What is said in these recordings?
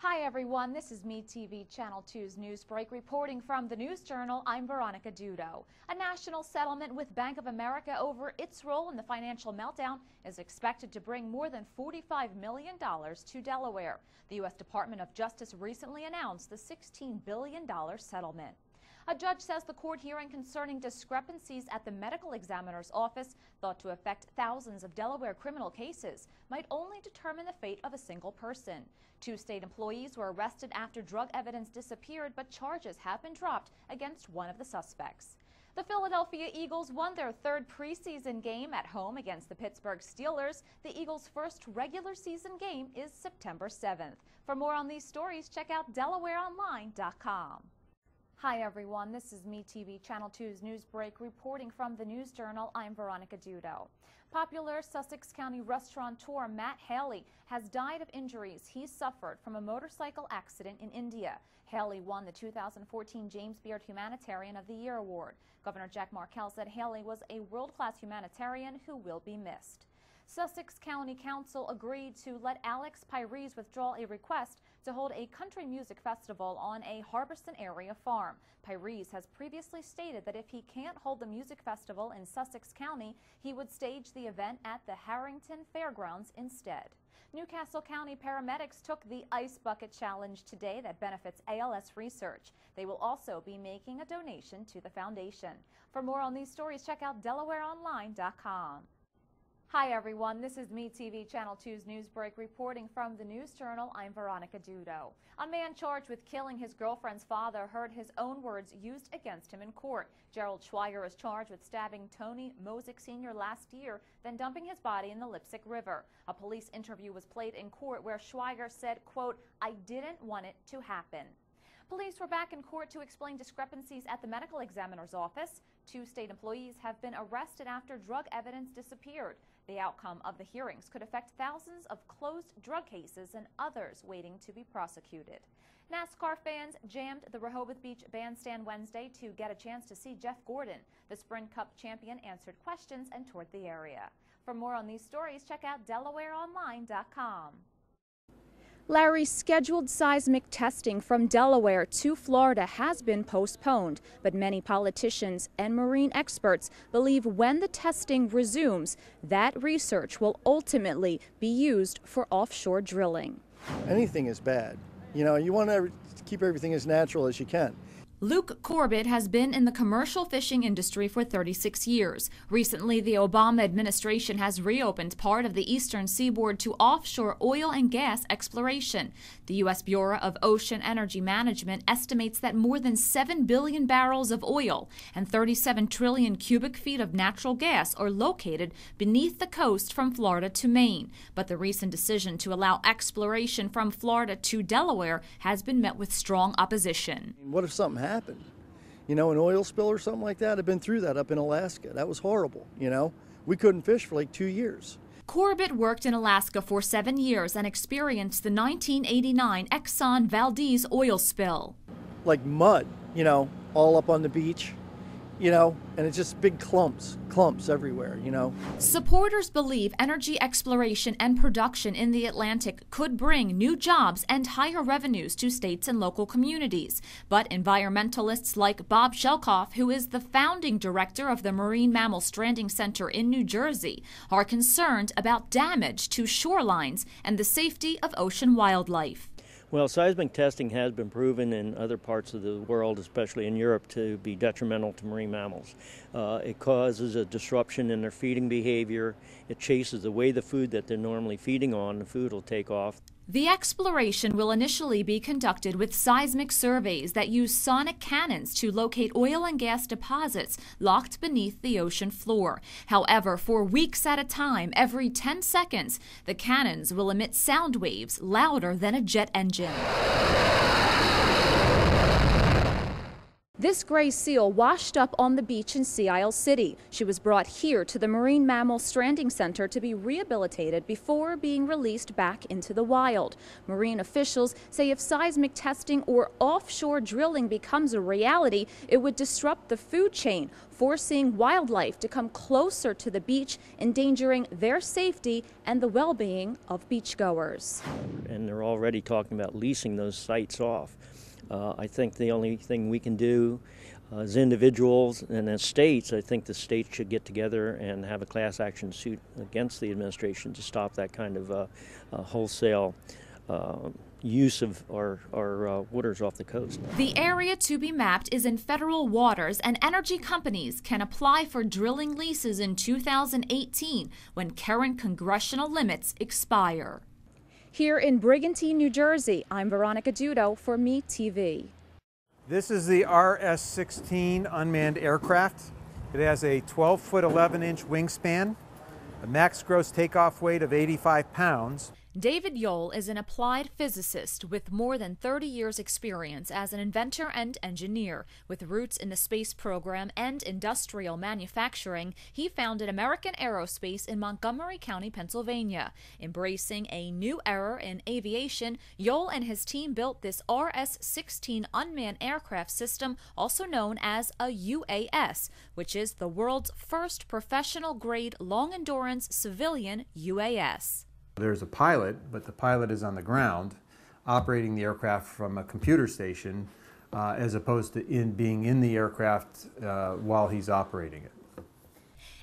Hi everyone, this is MeTV Channel 2's News Break reporting from the News Journal. I'm Veronica Dudo. A national settlement with Bank of America over its role in the financial meltdown is expected to bring more than $45 million to Delaware. The U.S. Department of Justice recently announced the $16 billion settlement. A judge says the court hearing concerning discrepancies at the medical examiner's office, thought to affect thousands of Delaware criminal cases, might only determine the fate of a single person. 2 state employees were arrested after drug evidence disappeared, but charges have been dropped against one of the suspects. The Philadelphia Eagles won their 3rd preseason game at home against the Pittsburgh Steelers. The Eagles' first regular season game is September 7th. For more on these stories, check out DelawareOnline.com. Hi everyone, this is MeTV Channel 2's News Break reporting from the News Journal. I'm Veronica Dudo. Popular Sussex County restaurateur Matt Haley has died of injuries he suffered from a motorcycle accident in India. Haley won the 2014 James Beard Humanitarian of the Year award. Governor Jack Markell said Haley was a world-class humanitarian who will be missed. Sussex County Council agreed to let Alex Pyrese withdraw a request to hold a country music festival on a Harbiston area farm. Pyrese has previously stated that if he can't hold the music festival in Sussex County, he would stage the event at the Harrington Fairgrounds instead. Newcastle County paramedics took the Ice Bucket Challenge today that benefits ALS research. They will also be making a donation to the foundation. For more on these stories, check out DelawareOnline.com. Hi everyone, this is MeTV Channel 2's News Break reporting from the News Journal. I'm Veronica Dudo. A man charged with killing his girlfriend's father heard his own words used against him in court. Gerald Schweiger is charged with stabbing Tony Mosick Sr. last year, then dumping his body in the Lipsick River. A police interview was played in court where Schweiger said, quote, "I didn't want it to happen." Police were back in court to explain discrepancies at the medical examiner's office. 2 state employees have been arrested after drug evidence disappeared. The outcome of the hearings could affect thousands of closed drug cases and others waiting to be prosecuted. NASCAR fans jammed the Rehoboth Beach bandstand Wednesday to get a chance to see Jeff Gordon. The Sprint Cup champion answered questions and toured the area. For more on these stories, check out DelawareOnline.com. Larry's scheduled seismic testing from Delaware to Florida has been postponed, but many politicians and marine experts believe when the testing resumes, that research will ultimately be used for offshore drilling. Anything is bad. You know, you want to keep everything as natural as you can. Luke Corbett has been in the commercial fishing industry for 36 years. Recently, the Obama administration has reopened part of the eastern seaboard to offshore oil and gas exploration. The U.S. Bureau of Ocean Energy Management estimates that more than 7 billion barrels of oil and 37 trillion cubic feet of natural gas are located beneath the coast from Florida to Maine. But the recent decision to allow exploration from Florida to Delaware has been met with strong opposition. What if something happened? You know, an oil spill or something like that. I've been through that up in Alaska. That was horrible, you know. We couldn't fish for like 2 years. Corbett worked in Alaska for 7 years and experienced the 1989 Exxon Valdez oil spill. Like mud, you know, all up on the beach, you know, and it's just big clumps everywhere, you know. Supporters believe energy exploration and production in the Atlantic could bring new jobs and higher revenues to states and local communities. But environmentalists like Bob Shelkoff, who is the founding director of the Marine Mammal Stranding Center in New Jersey, are concerned about damage to shorelines and the safety of ocean wildlife. Well, seismic testing has been proven in other parts of the world, especially in Europe, to be detrimental to marine mammals. It causes a disruption in their feeding behavior. It chases away the food that they're normally feeding on. The food will take off. The exploration will initially be conducted with seismic surveys that use sonic cannons to locate oil and gas deposits locked beneath the ocean floor. However, for weeks at a time, every 10 seconds, the cannons will emit sound waves louder than a jet engine. This gray seal washed up on the beach in Sea Isle City. She was brought here to the Marine Mammal Stranding Center to be rehabilitated before being released back into the wild. Marine officials say if seismic testing or offshore drilling becomes a reality, it would disrupt the food chain, forcing wildlife to come closer to the beach, endangering their safety and the well-being of beachgoers. And they're already talking about leasing those sites off. I think the only thing we can do as individuals and as states, I think the states should get together and have a class action suit against the administration to stop that kind of wholesale use of our waters off the coast. The area to be mapped is in federal waters, and energy companies can apply for drilling leases in 2018 when current congressional limits expire. Here in Brigantine, New Jersey, I'm Veronica Dudo for MeTV. This is the RS-16 unmanned aircraft. It has a 12-foot 11-inch wingspan, a max gross takeoff weight of 85 pounds. David Yoel is an applied physicist with more than 30 years' experience as an inventor and engineer. With roots in the space program and industrial manufacturing, he founded American Aerospace in Montgomery County, Pennsylvania. Embracing a new era in aviation, Yoel and his team built this RS-16 unmanned aircraft system, also known as a UAS, which is the world's first professional-grade long-endurance civilian UAS. There's a pilot, but the pilot is on the ground operating the aircraft from a computer station as opposed to being in the aircraft while he's operating it.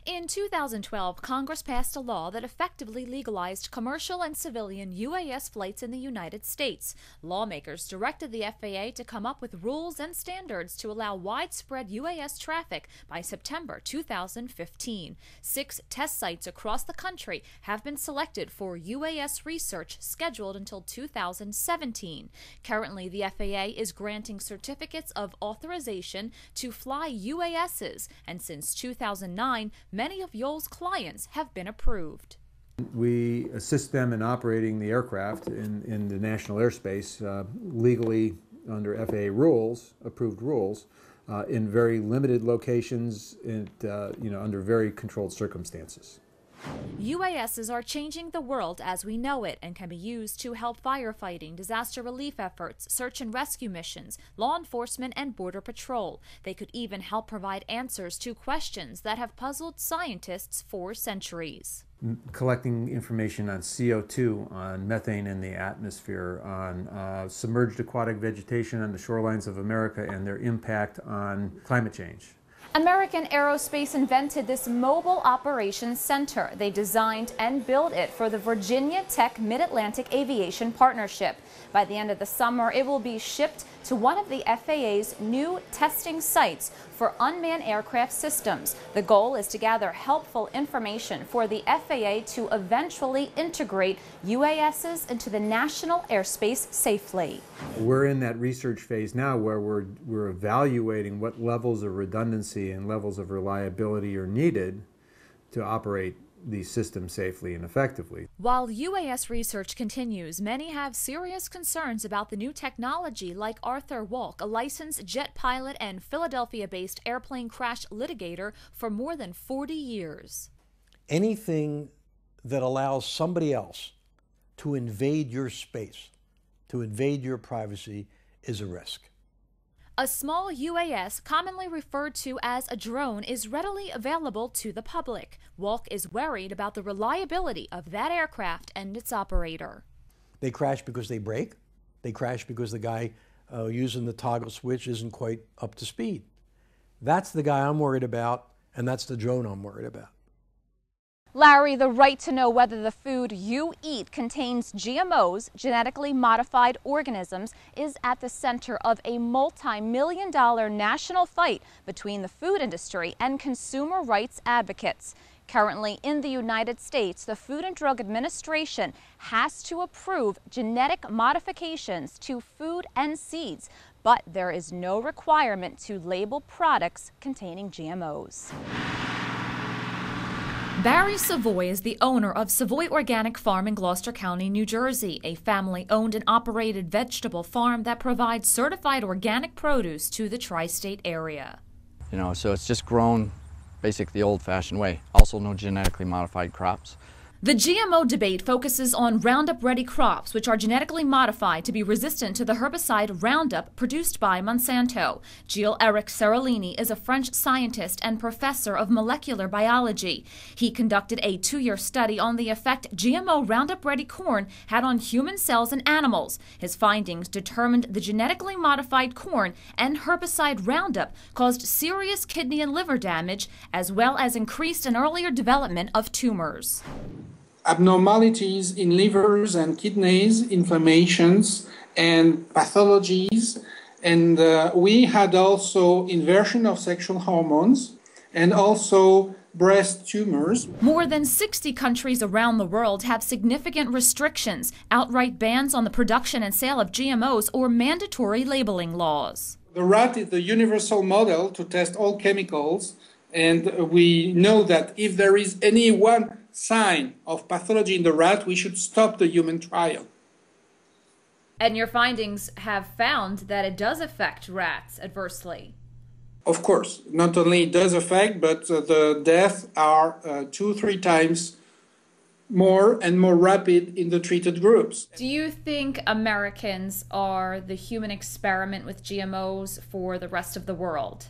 In 2012, Congress passed a law that effectively legalized commercial and civilian UAS flights in the United States. Lawmakers directed the FAA to come up with rules and standards to allow widespread UAS traffic by September 2015. 6 test sites across the country have been selected for UAS research scheduled until 2017. Currently, the FAA is granting certificates of authorization to fly UASs, and since 2009, many of Yoel's clients have been approved. We assist them in operating the aircraft in the national airspace legally under FAA rules, approved rules, in very limited locations and under very controlled circumstances. UASs are changing the world as we know it and can be used to help firefighting, disaster relief efforts, search and rescue missions, law enforcement, and border patrol. They could even help provide answers to questions that have puzzled scientists for centuries. Collecting information on CO2, on methane in the atmosphere, on submerged aquatic vegetation on the shorelines of America and their impact on climate change. American Aerospace invented this mobile operations center. They designed and built it for the Virginia Tech Mid-Atlantic Aviation Partnership. By the end of the summer, it will be shipped to one of the FAA's new testing sites for unmanned aircraft systems. The goal is to gather helpful information for the FAA to eventually integrate UASs into the national airspace safely. We're in that research phase now where we're evaluating what levels of redundancy and levels of reliability are needed to operate these systems safely and effectively. While UAS research continues, many have serious concerns about the new technology, like Arthur Walk, a licensed jet pilot and Philadelphia-based airplane crash litigator for more than 40 years. Anything that allows somebody else to invade your space, to invade your privacy, is a risk. A small UAS, commonly referred to as a drone, is readily available to the public. Walk is worried about the reliability of that aircraft and its operator. They crash because they break. They crash because the guy using the toggle switch isn't quite up to speed. That's the guy I'm worried about, and that's the drone I'm worried about. Larry, the right to know whether the food you eat contains GMOs, genetically modified organisms, is at the center of a multi-million-dollar national fight between the food industry and consumer rights advocates. Currently in the United States, the Food and Drug Administration has to approve genetic modifications to food and seeds, but there is no requirement to label products containing GMOs. Barry Savoy is the owner of Savoy Organic Farm in Gloucester County, New Jersey, a family-owned and operated vegetable farm that provides certified organic produce to the tri-state area. You know, so it's just grown basically the old-fashioned way. Also no genetically modified crops. The GMO debate focuses on Roundup-ready crops, which are genetically modified to be resistant to the herbicide Roundup produced by Monsanto. Gilles-Éric Seralini is a French scientist and professor of molecular biology. He conducted a 2-year study on the effect GMO Roundup-ready corn had on human cells and animals. His findings determined the genetically modified corn and herbicide Roundup caused serious kidney and liver damage, as well as increased an earlier development of tumors. Abnormalities in livers and kidneys, inflammations and pathologies, and we had also inversion of sexual hormones and also breast tumors. More than 60 countries around the world have significant restrictions, outright bans on the production and sale of GMOs, or mandatory labeling laws. The rat is the universal model to test all chemicals, and we know that if there is any one sign of pathology in the rat, we should stop the human trial. And your findings have found that it does affect rats adversely. Of course, not only it does affect, but the deaths are 2-3 times more and more rapid in the treated groups. Do you think Americans are the human experiment with GMOs for the rest of the world?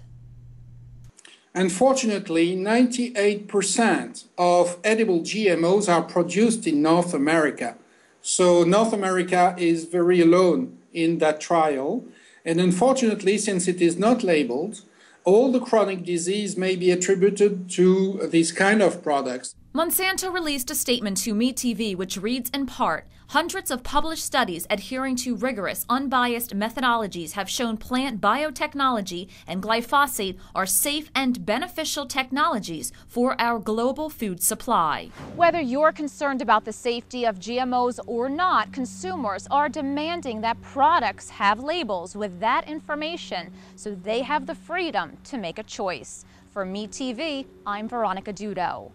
Unfortunately, 98% of edible GMOs are produced in North America. So North America is very alone in that trial. And unfortunately, since it is not labeled, all the chronic disease may be attributed to these kind of products. Monsanto released a statement to MeTV which reads in part, "Hundreds of published studies adhering to rigorous, unbiased methodologies have shown plant biotechnology and glyphosate are safe and beneficial technologies for our global food supply." Whether you're concerned about the safety of GMOs or not, consumers are demanding that products have labels with that information so they have the freedom to make a choice. For MeTV, I'm Veronica Dudo.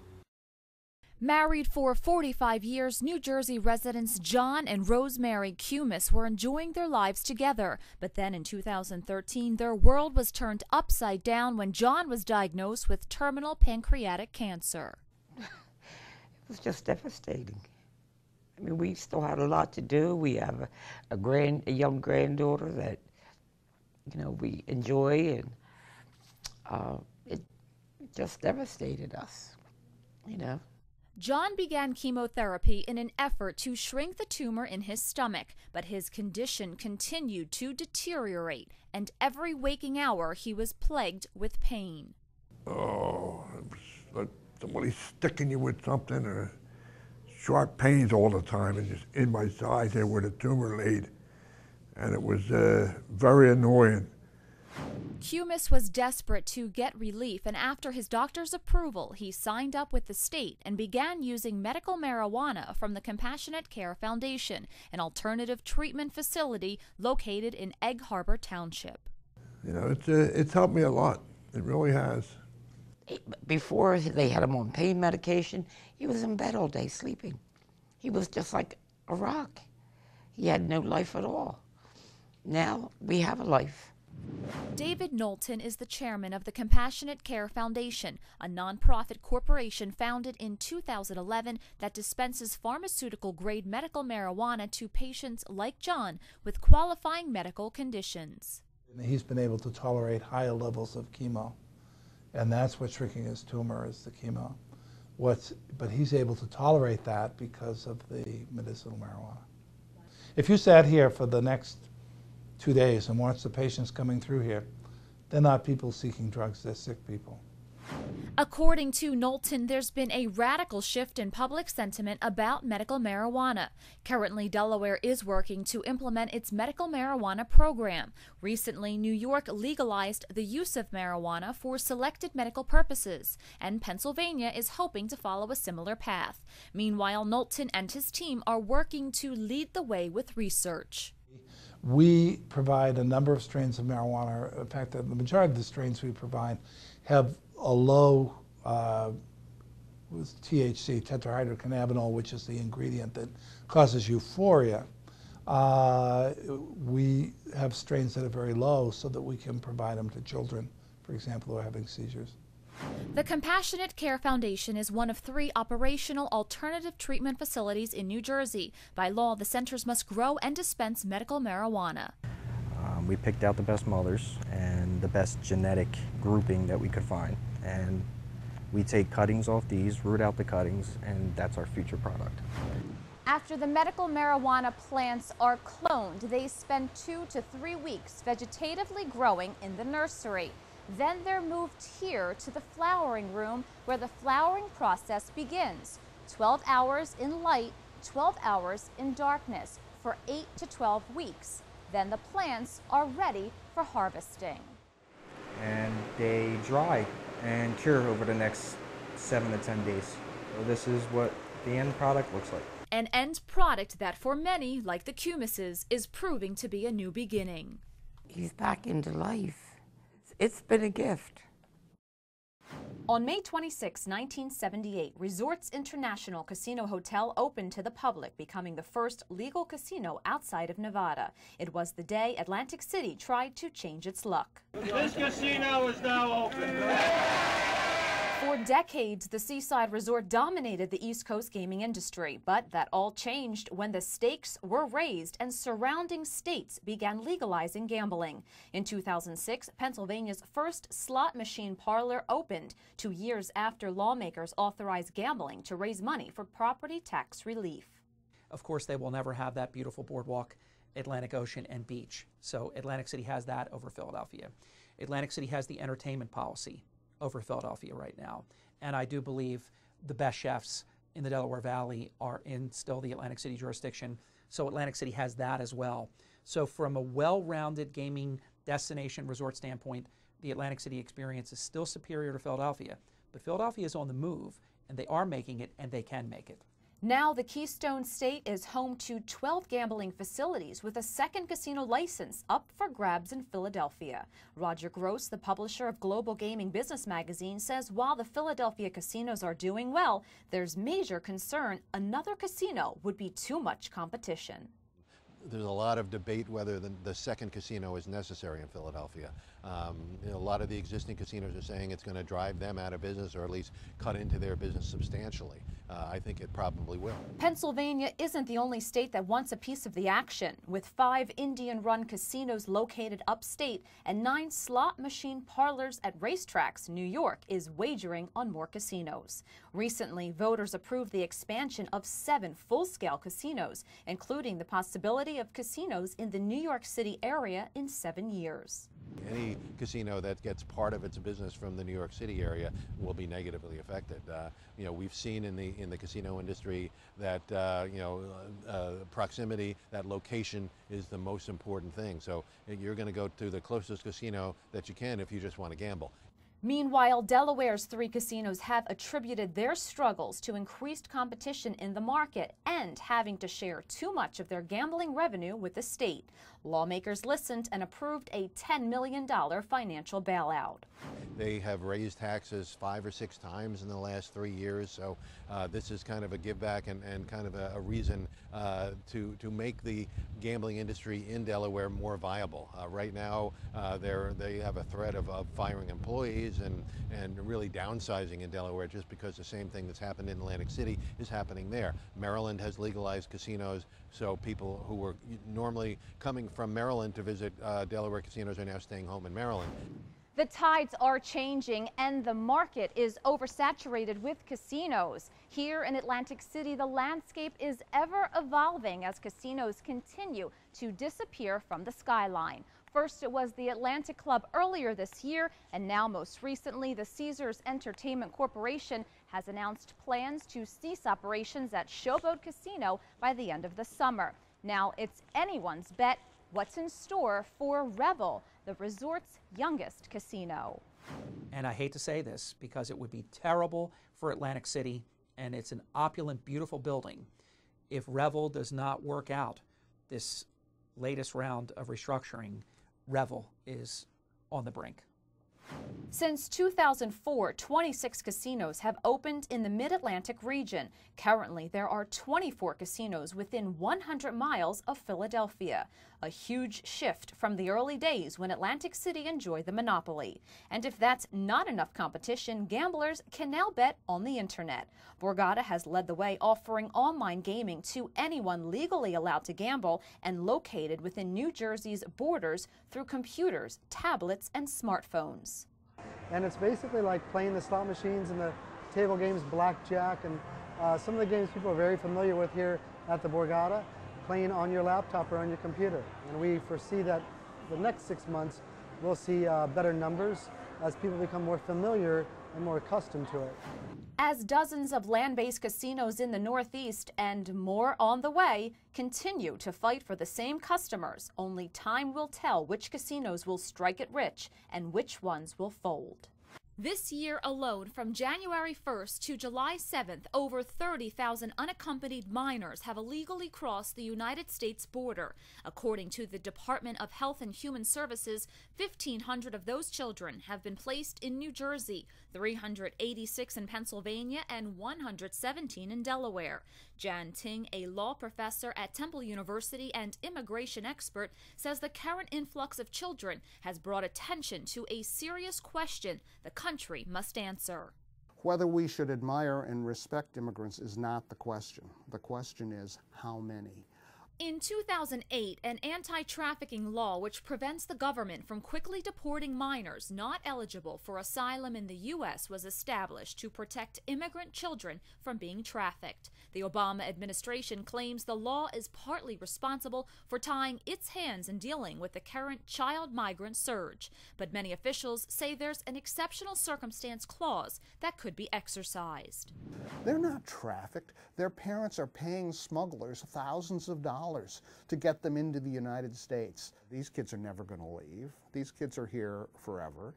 Married for 45 years, New Jersey residents John and Rosemary Cumis were enjoying their lives together. But then in 2013, their world was turned upside down when John was diagnosed with terminal pancreatic cancer. It was just devastating. I mean, we still had a lot to do. We have a young granddaughter that, you know, we enjoy, and it just devastated us, you know. John began chemotherapy in an effort to shrink the tumor in his stomach, but his condition continued to deteriorate, and every waking hour he was plagued with pain. Oh, it was like somebody sticking you with something, or sharp pains all the time, and just in my side there where the tumor laid, and it was very annoying. Cumis was desperate to get relief, and after his doctor's approval, he signed up with the state and began using medical marijuana from the Compassionate Care Foundation, an alternative treatment facility located in Egg Harbor Township. You know, it's helped me a lot. It really has. Before they had him on pain medication, he was in bed all day sleeping. He was just like a rock. He had no life at all. Now we have a life. David Knowlton is the chairman of the Compassionate Care Foundation, a nonprofit corporation founded in 2011 that dispenses pharmaceutical-grade medical marijuana to patients like John with qualifying medical conditions. He's been able to tolerate higher levels of chemo, and that's what's shrinking his tumor, is the chemo. But he's able to tolerate that because of the medicinal marijuana. If you sat here for the next 2 days and watch the patients coming through here, they're not people seeking drugs, they're sick people. According to Knowlton, there's been a radical shift in public sentiment about medical marijuana. Currently, Delaware is working to implement its medical marijuana program. Recently, New York legalized the use of marijuana for selected medical purposes, and Pennsylvania is hoping to follow a similar path. Meanwhile, Knowlton and his team are working to lead the way with research. We provide a number of strains of marijuana. In fact, the majority of the strains we provide have a low with THC, tetrahydrocannabinol, which is the ingredient that causes euphoria. We have strains that are very low so that we can provide them to children, for example, who are having seizures. The Compassionate Care Foundation is one of 3 operational alternative treatment facilities in New Jersey. By law, the centers must grow and dispense medical marijuana. We picked out the best mothers and the best genetic grouping that we could find. And we take cuttings off these, root out the cuttings, and that's our future product. After the medical marijuana plants are cloned, they spend 2 to 3 weeks vegetatively growing in the nursery. Then they're moved here to the flowering room where the flowering process begins. 12 hours in light, 12 hours in darkness for 8 to 12 weeks. Then the plants are ready for harvesting. And they dry and cure over the next 7 to 10 days. So this is what the end product looks like. An end product that for many, like the Cumises, is proving to be a new beginning. He's back into life. It's been a gift. On May 26, 1978, Resorts International Casino Hotel opened to the public, becoming the first legal casino outside of Nevada. It was the day Atlantic City tried to change its luck. This casino is now open. For decades, the seaside resort dominated the East Coast gaming industry, but that all changed when the stakes were raised and surrounding states began legalizing gambling. In 2006, Pennsylvania's first slot machine parlor opened, 2 years after lawmakers authorized gambling to raise money for property tax relief. Of course, they will never have that beautiful boardwalk, Atlantic Ocean, and beach. So Atlantic City has that over Philadelphia. Atlantic City has the entertainment policy over Philadelphia right now. And I do believe the best chefs in the Delaware Valley are in still the Atlantic City jurisdiction. So Atlantic City has that as well. So from a well-rounded gaming destination resort standpoint, the Atlantic City experience is still superior to Philadelphia. But Philadelphia is on the move, and they are making it, and they can make it. Now the Keystone State is home to 12 gambling facilities with a second casino license up for grabs in Philadelphia. Roger Gross, the publisher of Global Gaming Business Magazine, says while the Philadelphia casinos are doing well, there's major concern another casino would be too much competition. There's a lot of debate whether the second casino is necessary in Philadelphia. A lot of the existing casinos are saying it's going to drive them out of business or at least cut into their business substantially. I think it probably will. Pennsylvania isn't the only state that wants a piece of the action. With 5 Indian-run casinos located upstate and 9 slot machine parlors at racetracks, New York is wagering on more casinos. Recently, voters approved the expansion of 7 full-scale casinos, including the possibility of casinos in the New York City area in 7 years. Any casino that gets part of its business from the New York City area will be negatively affected. We've seen in the casino industry that proximity, that location is the most important thing. So you're going to go to the closest casino that you can if you just want to gamble. Meanwhile, Delaware's 3 casinos have attributed their struggles to increased competition in the market and having to share too much of their gambling revenue with the state. Lawmakers listened and approved a $10 million financial bailout. They have raised taxes 5 or 6 times in the last 3 years, so this is kind of a give back and kind of a reason to make the gambling industry in Delaware more viable. Right now, they have a threat of firing employees and really downsizing in Delaware just because the same thing that's happened in Atlantic City is happening there. Maryland has legalized casinos, so people who were normally coming from Maryland to visit Delaware casinos are now staying home in Maryland. The tides are changing and the market is oversaturated with casinos. Here in Atlantic City, the landscape is ever evolving as casinos continue to disappear from the skyline. First, it was the Atlantic Club earlier this year, and now most recently, the Caesars Entertainment Corporation has announced plans to cease operations at Showboat Casino by the end of the summer. Now, it's anyone's bet what's in store for Revel, the resort's youngest casino. And I hate to say this because it would be terrible for Atlantic City, and it's an opulent, beautiful building. If Revel does not work out this latest round of restructuring, Revel is on the brink. Since 2004, 26 casinos have opened in the Mid-Atlantic region. Currently, there are 24 casinos within 100 miles of Philadelphia, a huge shift from the early days when Atlantic City enjoyed the monopoly. And if that's not enough competition, gamblers can now bet on the internet. Borgata has led the way, offering online gaming to anyone legally allowed to gamble and located within New Jersey's borders through computers, tablets, and smartphones. And it's basically like playing the slot machines and the table games, blackjack, and some of the games people are very familiar with here at the Borgata, playing on your laptop or on your computer. And we foresee that the next 6 months we'll see better numbers as people become more familiar and more accustomed to it. As dozens of land-based casinos in the Northeast and more on the way continue to fight for the same customers, only time will tell which casinos will strike it rich and which ones will fold. This year alone, from January 1st to July 7th, over 30,000 unaccompanied minors have illegally crossed the United States border. According to the Department of Health and Human Services, 1,500 of those children have been placed in New Jersey, 386 in Pennsylvania, and 117 in Delaware. Jan Ting, a law professor at Temple University and immigration expert, says the current influx of children has brought attention to a serious question the country must answer. Whether we should admire and respect immigrants is not the question. The question is how many. In 2008, an anti-trafficking law which prevents the government from quickly deporting minors not eligible for asylum in the U.S. was established to protect immigrant children from being trafficked. The Obama administration claims the law is partly responsible for tying its hands in dealing with the current child migrant surge. But many officials say there's an exceptional circumstance clause that could be exercised. They're not trafficked. Their parents are paying smugglers thousands of dollars to get them into the United States. These kids are never going to leave. These kids are here forever,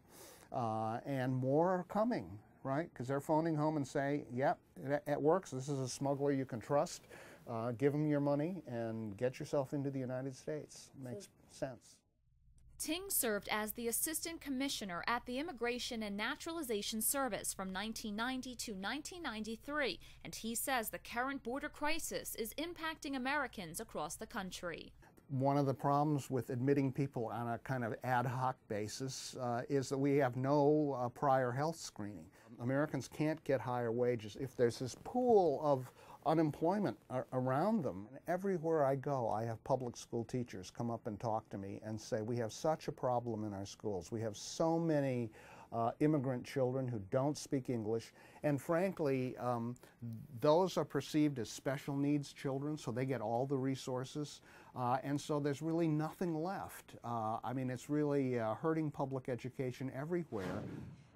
and more are coming, right? Because they're phoning home and say, yep, it works. This is a smuggler you can trust. Give them your money and get yourself into the United States. Makes sense. Ting served as the assistant commissioner at the Immigration and Naturalization Service from 1990 to 1993, and he says the current border crisis is impacting Americans across the country. One of the problems with admitting people on a kind of ad hoc basis is that we have no prior health screening. Americans can't get higher wages if there's this pool of unemployment around them. And everywhere I go, I have public school teachers come up and talk to me and say, we have such a problem in our schools. We have so many immigrant children who don't speak English, and frankly, those are perceived as special needs children, so they get all the resources, and so there's really nothing left. I mean, it's really hurting public education everywhere.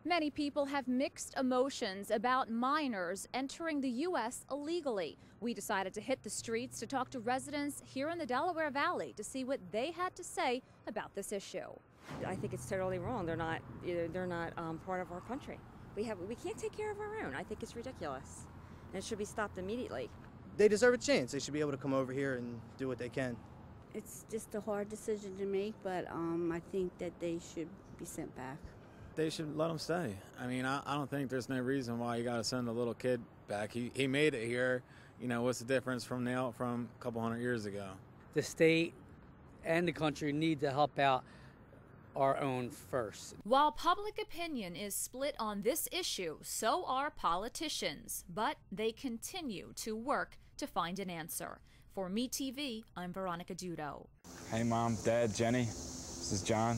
Many people have mixed emotions about minors entering the U.S. illegally. We decided to hit the streets to talk to residents here in the Delaware Valley to see what they had to say about this issue. I think it's totally wrong. They're not part of our country. We can't take care of our own. I think it's ridiculous, and it should be stopped immediately. They deserve a chance. They should be able to come over here and do what they can. It's just a hard decision to make, but I think that they should be sent back. They should let him stay. I mean, I don't think there's no reason why you got to send a little kid back. He made it here. You know, what's the difference from a couple hundred years ago? The state and the country need to help out our own first. While public opinion is split on this issue, so are politicians, but they continue to work to find an answer. For MeTV, I'm Veronica Dudo. Hey Mom, Dad, Jenny, this is John.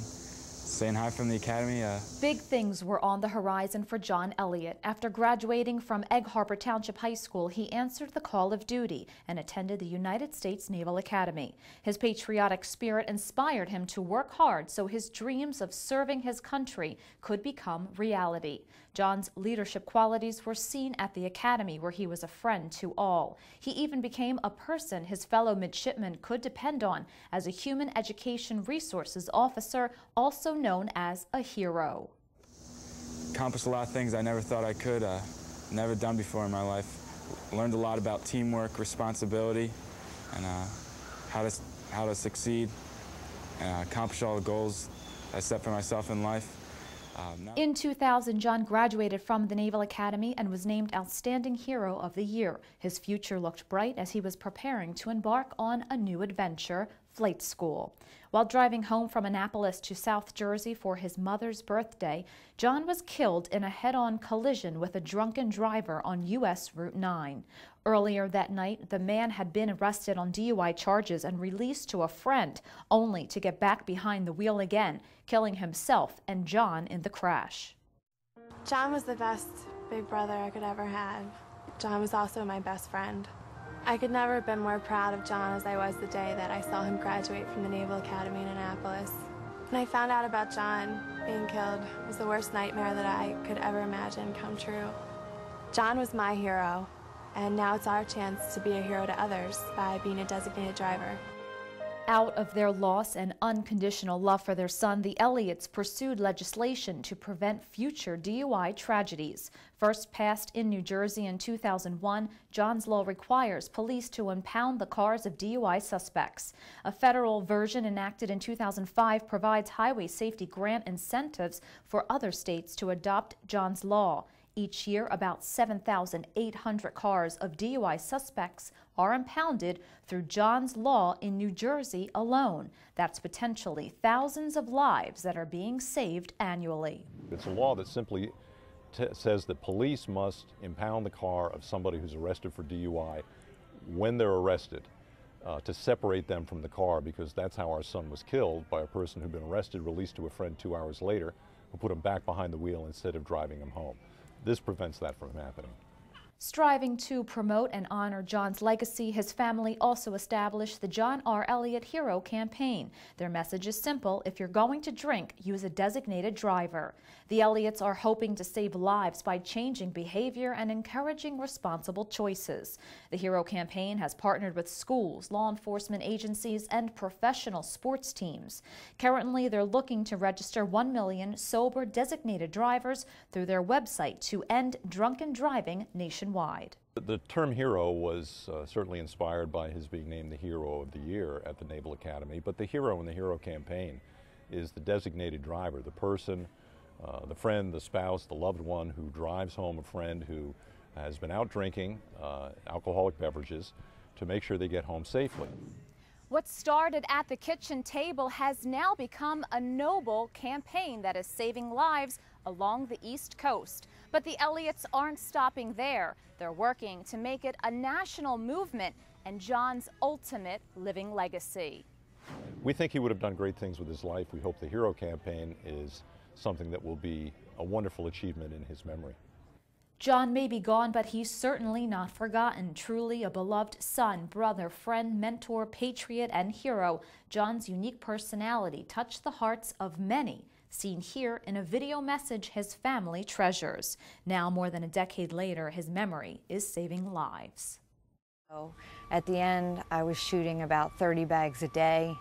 Saying hi from the academy. Big things were on the horizon for John Elliot. After graduating from Egg Harbor Township High School, he answered the call of duty and attended the United States Naval Academy. His patriotic spirit inspired him to work hard so his dreams of serving his country could become reality. John's leadership qualities were seen at the academy, where he was a friend to all. He even became a person his fellow midshipmen could depend on as a human education resources officer, also known as a hero. Accomplished a lot of things I never thought I could, never done before in my life. Learned a lot about teamwork, responsibility, and how to succeed and accomplish all the goals I set for myself in life. In 2000, John graduated from the Naval Academy and was named Outstanding Hero of the Year. His future looked bright as he was preparing to embark on a new adventure, flight school. While driving home from Annapolis to South Jersey for his mother's birthday, John was killed in a head-on collision with a drunken driver on U.S. Route 9. Earlier that night, the man had been arrested on DUI charges and released to a friend, only to get back behind the wheel again, killing himself and John in the crash. John was the best big brother I could ever have. John was also my best friend. I could never have been more proud of John as I was the day that I saw him graduate from the Naval Academy in Annapolis. When I found out about John being killed, it was the worst nightmare that I could ever imagine come true. John was my hero, and now it's our chance to be a hero to others by being a designated driver. Out of their loss and unconditional love for their son, the Elliots pursued legislation to prevent future DUI tragedies. First passed in New Jersey in 2001, John's Law requires police to impound the cars of DUI suspects. A federal version enacted in 2005 provides highway safety grant incentives for other states to adopt John's Law. Each year, about 7,800 cars of DUI suspects are impounded through John's Law in New Jersey alone. That's potentially thousands of lives that are being saved annually. It's a law that simply says that police must impound the car of somebody who's arrested for DUI when they're arrested to separate them from the car, because that's how our son was killed, by a person who'd been arrested, released to a friend 2 hours later, who put him back behind the wheel instead of driving him home. This prevents that from happening. Striving to promote and honor John's legacy, his family also established the John R. Elliot Hero campaign. Their message is simple: if you're going to drink, use a designated driver. The Elliots are hoping to save lives by changing behavior and encouraging responsible choices. The Hero campaign has partnered with schools, law enforcement agencies, and professional sports teams. Currently, they're looking to register 1 million sober designated drivers through their website to end drunken driving nationwide. The term hero was certainly inspired by his being named the Hero of the Year at the Naval Academy, but the hero in the Hero campaign is the designated driver, the person, the friend, the spouse, the loved one who drives home a friend who has been out drinking alcoholic beverages to make sure they get home safely. What started at the kitchen table has now become a noble campaign that is saving lives along the East Coast. But the Elliots aren't stopping there. They're working to make it a national movement and John's ultimate living legacy. We think he would have done great things with his life. We hope the Hero campaign is something that will be a wonderful achievement in his memory. John may be gone, but he's certainly not forgotten. Truly a beloved son, brother, friend, mentor, patriot, and hero, John's unique personality touched the hearts of many, seen here in a video message his family treasures. Now, more than a decade later, his memory is saving lives. At the end, I was shooting about 30 bags a day.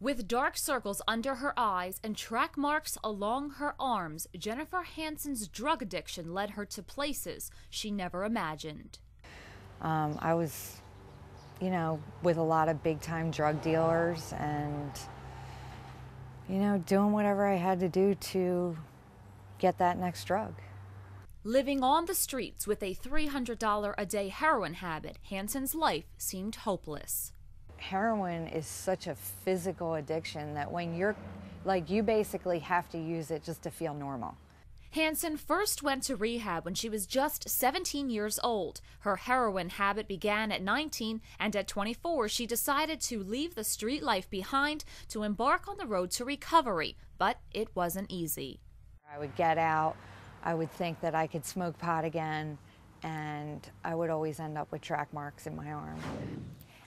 With dark circles under her eyes and track marks along her arms, Jennifer Hanson's drug addiction led her to places she never imagined. I was, with a lot of big-time drug dealers and, doing whatever I had to do to get that next drug. Living on the streets with a $300 a day heroin habit, Hanson's life seemed hopeless. Heroin is such a physical addiction that when you basically have to use it just to feel normal. Hanson first went to rehab when she was just 17 years old. Her heroin habit began at 19, and at 24 she decided to leave the street life behind to embark on the road to recovery, but it wasn't easy. I would get out, I would think that I could smoke pot again, and I would always end up with track marks in my arm.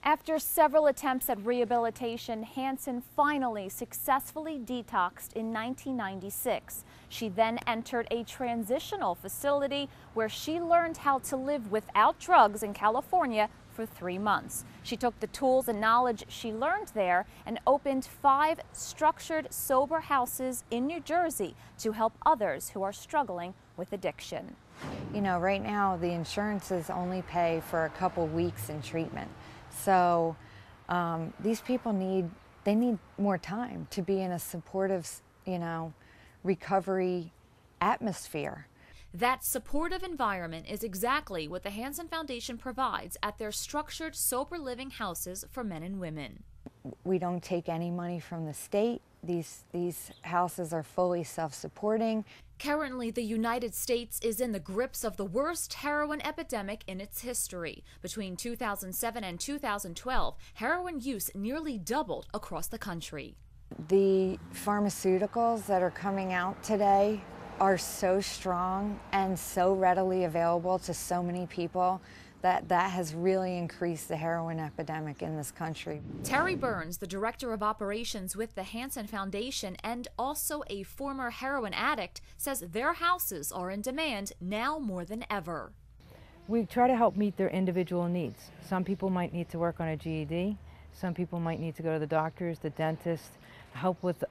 After several attempts at rehabilitation, Hanson finally successfully detoxed in 1996. She then entered a transitional facility where she learned how to live without drugs in California for 3 months. She took the tools and knowledge she learned there and opened 5 structured sober houses in New Jersey to help others who are struggling with addiction. Right now the insurances only pay for a couple weeks in treatment. So these people need more time to be in a supportive, recovery atmosphere. That supportive environment is exactly what the Hanson Foundation provides at their structured, sober living houses for men and women. We don't take any money from the state. These houses are fully self-supporting. Currently, the United States is in the grips of the worst heroin epidemic in its history. Between 2007 and 2012, heroin use nearly doubled across the country. The pharmaceuticals that are coming out today are so strong and so readily available to so many people that has really increased the heroin epidemic in this country. Terry Burns, the director of operations with the Hanson Foundation and also a former heroin addict, says their houses are in demand now more than ever. We try to help meet their individual needs. Some people might need to work on a GED. Some people might need to go to the doctors, the dentist, help with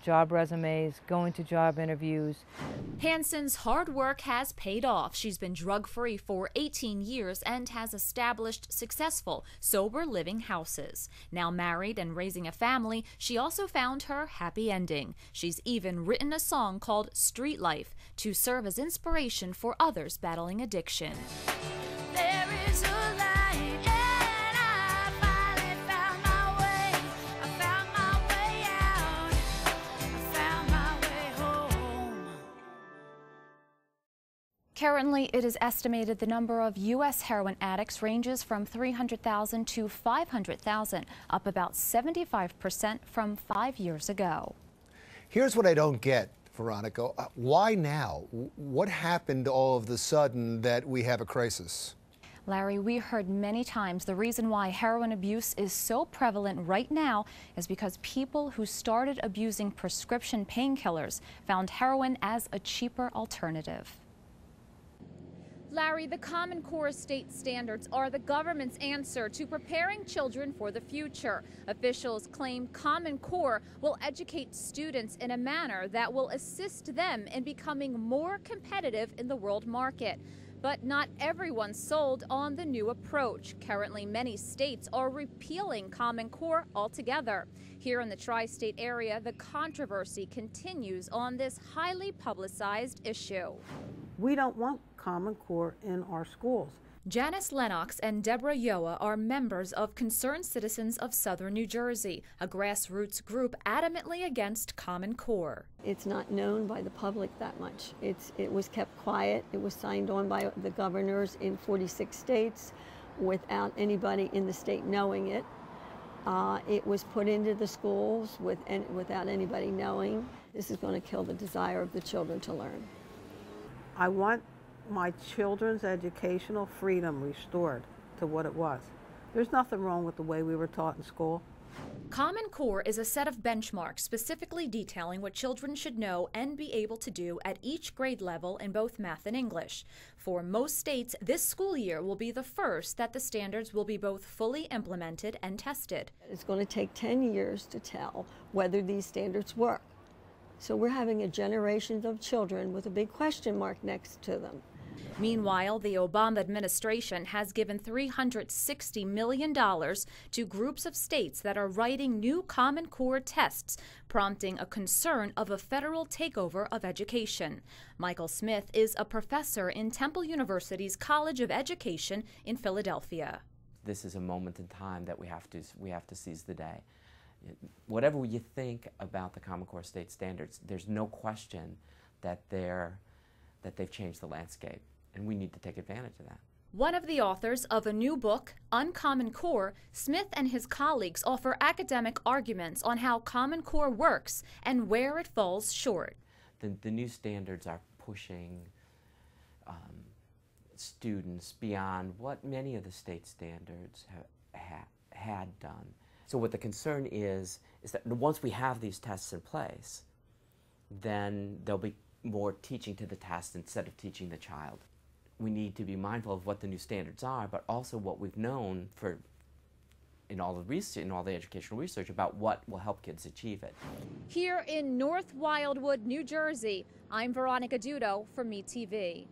job resumes, going to job interviews. Hanson's hard work has paid off. She's been drug-free for 18 years and has established successful, sober living houses. Now married and raising a family, she also found her happy ending. She's even written a song called Street Life to serve as inspiration for others battling addiction. There is a light. Currently, it is estimated the number of U.S. heroin addicts ranges from 300,000 to 500,000, up about 75% from 5 years ago. Here's what I don't get, Veronica. Why now? What happened all of a sudden that we have a crisis? Larry, we heard many times the reason why heroin abuse is so prevalent right now is because people who started abusing prescription painkillers found heroin as a cheaper alternative. Larry, the Common Core state standards are the government's answer to preparing children for the future. Officials claim Common Core will educate students in a manner that will assist them in becoming more competitive in the world market. But not everyone's sold on the new approach. Currently, many states are repealing Common Core altogether. Here in the tri-state area, the controversy continues on this highly publicized issue. We don't want Common Core in our schools. Janice Lennox and Deborah Yoa are members of Concerned Citizens of Southern New Jersey, a grassroots group adamantly against Common Core. It's not known by the public that much. It was kept quiet. It was signed on by the governors in 46 states without anybody in the state knowing it. It was put into the schools without anybody knowing. This is going to kill the desire of the children to learn. I want my children's educational freedom restored to what it was. There's nothing wrong with the way we were taught in school. Common Core is a set of benchmarks specifically detailing what children should know and be able to do at each grade level in both math and English. For most states, this school year will be the first that the standards will be both fully implemented and tested. It's going to take 10 years to tell whether these standards work. So we're having a generation of children with a big question mark next to them. Meanwhile, the Obama administration has given $360 million to groups of states that are writing new Common Core tests, prompting a concern of a federal takeover of education. Michael Smith is a professor in Temple University's College of Education in Philadelphia. This is a moment in time that we have to seize the day. Whatever you think about the Common Core state standards, there's no question that they've changed the landscape, and we need to take advantage of that. One of the authors of a new book, Uncommon Core, Smith and his colleagues offer academic arguments on how Common Core works and where it falls short. The new standards are pushing students beyond what many of the state standards had done. So what the concern is that once we have these tests in place, then there'll be more teaching to the test instead of teaching the child. We need to be mindful of what the new standards are, but also what we've known in all the educational research about what will help kids achieve it. Here in North Wildwood, New Jersey, I'm Veronica Dudo for MeTV.